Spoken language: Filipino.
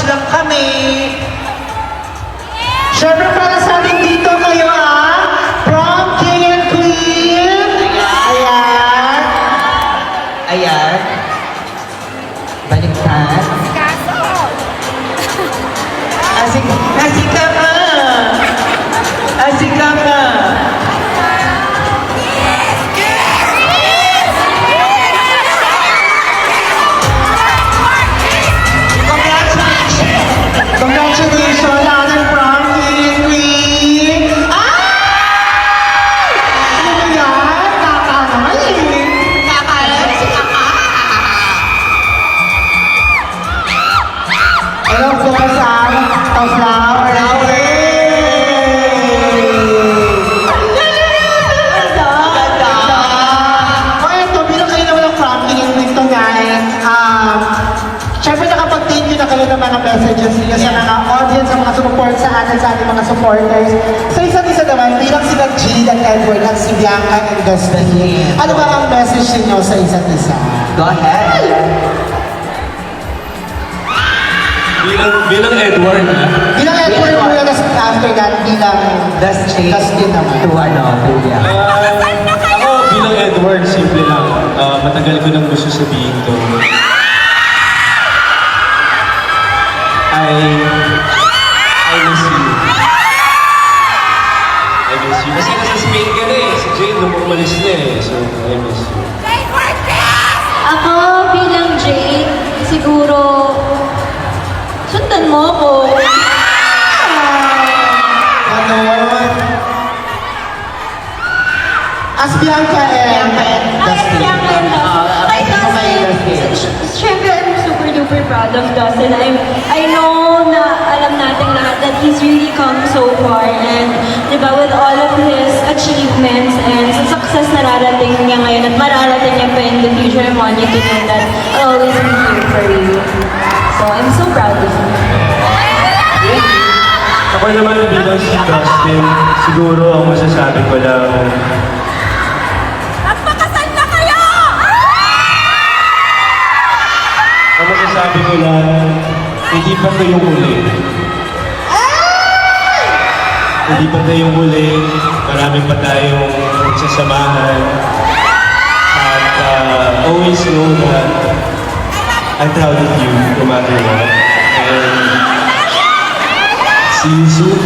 lang kami. Siyempre para sa atin dito kayo from King and Queen. Ayan. Ayan. Baliktad. Asika ka. Asika ka. Congratulations, Alan from King and Queen! Ay! Ano yan? Kakanoy! Kakanoy si Kaka! And of course, a flower. Ganda! O eto, bilang kayo naman ang from King and Queen tonight, siyempre nakapag-thank you na kayo ng mga messages niyo sa mga audience, sa mga support sa atin, sa ating mga supporters. Sa isa't isa naman, bilang sila Jill at Edward at si Bianca and Destiny, ano ba ang message niyo sa isa't isa? Go ahead! Bilang Edward, Bilang Edward, kuya, after that, bilang Dustin naman. Ako bilang Edward, simple lang. Matagal ko nang gusto sabihin to. I miss you. I miss you. Kasi nasa Spain ka na eh. Si Jane nung umalis na eh. So, I miss you. Ako bilang Jade, siguro sundan mo ako. Ganon. As Bianca and Dustin. Siyempre, I'm super duper proud of Dustin. I know na alam natin lahat that he's really come so far and diba, with all of his achievements and sa success na narating niya ngayon at mararating niya pa in the future, I want you to know that I'll always be here for you. So, I'm so proud of you. Ako naman bilang si Dustin, siguro ang masasabi ko lang, ang masasabi ko lang, hindi pa ito yung huli. Hindi pa ito yung huli. Marami pa tayong magsasamahan. At always know that I'm proud of you no matter what. And see you soon.